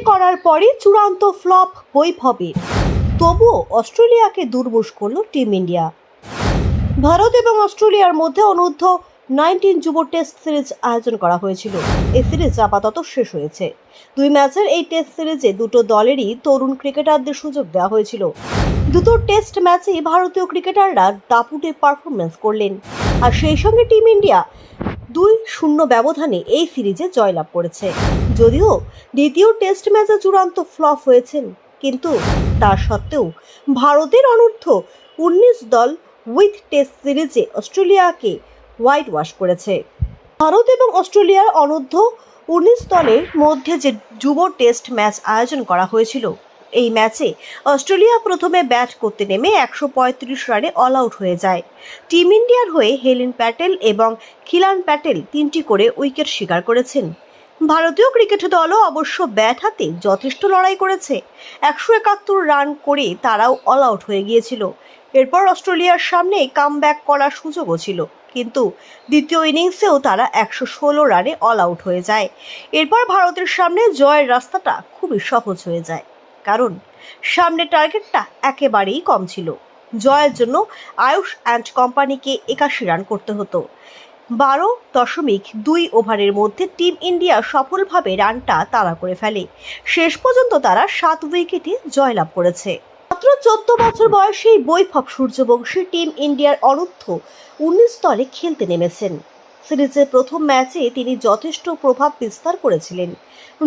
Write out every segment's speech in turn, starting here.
করার পরই চূড়ান্ত ফ্লপ বৈভবের। তবুও অস্ট্রেলিয়াকে দুর্মুষ করল টিম ইন্ডিয়া। ভারত এবং অস্ট্রেলিয়ার মধ্যে অনূর্ধ্ব 19 যুব টেস্ট সিরিজ আয়োজন করা হয়েছিল। এই সিরিজ আপাতত শেষ হয়েছে। 2 ম্যাচের এই টেস্ট সিরিজে দুটো দলেরই তরুণ ক্রিকেটারদের সুযোগ দেওয়া হয়েছিল। দুটো টেস্ট ম্যাচেই ভারতীয় ক্রিকেটাররা দাপুটে পারফরমেন্স করলেন, আর সেই সঙ্গে টিম ইন্ডিয়া 2-0 ব্যবধানে এই সিরিজে জয়লাভ করেছে। যদিও দ্বিতীয় টেস্ট ম্যাচে চূড়ান্ত ফ্লপ হয়েছেন, কিন্তু তা সত্ত্বেও ভারতের অনূর্ধ্ব 19 দল উইথ টেস্ট সিরিজে অস্ট্রেলিয়াকে হোয়াইট ওয়াশ করেছে। ভারত এবং অস্ট্রেলিয়ার অনূর্ধ্ব 19 দলের মধ্যে যে যুব টেস্ট ম্যাচ আয়োজন করা হয়েছিল, এই ম্যাচে অস্ট্রেলিয়া প্রথমে ব্যাট করতে নেমে 135 রানে অল আউট হয়ে যায়। টিম ইন্ডিয়ার হয়ে হেলেন প্যাটেল এবং খিলান প্যাটেল 3টি করে উইকেট শিকার করেছেন। ভারতীয় ক্রিকেট দলও অবশ্য ব্যাট হাতে যথেষ্ট লড়াই করেছে। 171 রান করে তারাও অল আউট হয়ে গিয়েছিল। এরপর অস্ট্রেলিয়ার সামনে কামব্যাক করার সুযোগও ছিল, কিন্তু দ্বিতীয় ইনিংসেও তারা 116 রানে অল আউট হয়ে যায়। এরপর ভারতের সামনে জয়ের রাস্তাটা খুবই সহজ হয়ে যায়, কারণ সামনে টার্গেটটা একেবারেই কম ছিল। জয়ের জন্য আয়ুষ অ্যান্ড কোম্পানিকে 81 রান করতে হতো। 12.2 ওভারের মধ্যে টিম ইন্ডিয়া সফলভাবে রানটা তাড়া করে ফেলে। শেষ পর্যন্ত তারা 7 উইকেটে জয়লাভ করেছে। মাত্র 14 বছর বয়সী বৈভব সূর্যবংশী টিম ইন্ডিয়ার অনূর্ধ্ব 19 দলে খেলতে নেমেছেন। সিরিজের প্রথম ম্যাচে তিনি যথেষ্ট প্রভাব বিস্তার করেছিলেন,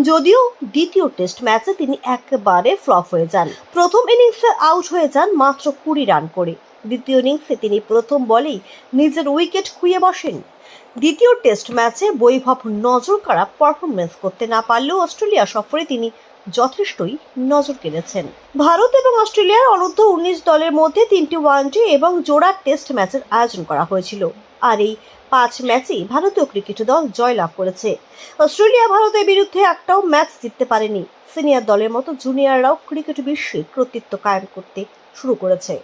যদিও দ্বিতীয় টেস্ট ম্যাচে তিনি একেবারে ফ্লপ হয়ে যান। প্রথম ইনিংসে আউট হয়ে যান মাত্র 20 রান করে। দ্বিতীয় ইনিংসে তিনি প্রথম বলেই নিজের উইকেট খুইয়ে বসেন। দ্বিতীয় টেস্ট ম্যাচে বৈভব নজর কাড়া পারফরমেন্স করতে না পারলেও অস্ট্রেলিয়া সফরে তিনি যথেষ্টই নজর কেড়েছেন। ভারত এবং অস্ট্রেলিয়ার অনূর্ধ্ব 19 দলের মধ্যে 3টি ওয়ানডে এবং জোড়া টেস্ট ম্যাচের আয়োজন করা হয়েছিল, আর এই 5 ম্যাচেই ভারতীয় ক্রিকেট দল জয়লাভ করেছে। অস্ট্রেলিয়া ভারতের বিরুদ্ধে একটাও ম্যাচ জিততে পারেনি। সিনিয়র দলের মতো জুনিয়ররাও ক্রিকেট বিশ্বে কর্তৃত্ব কায়েম করতে শুরু করেছে।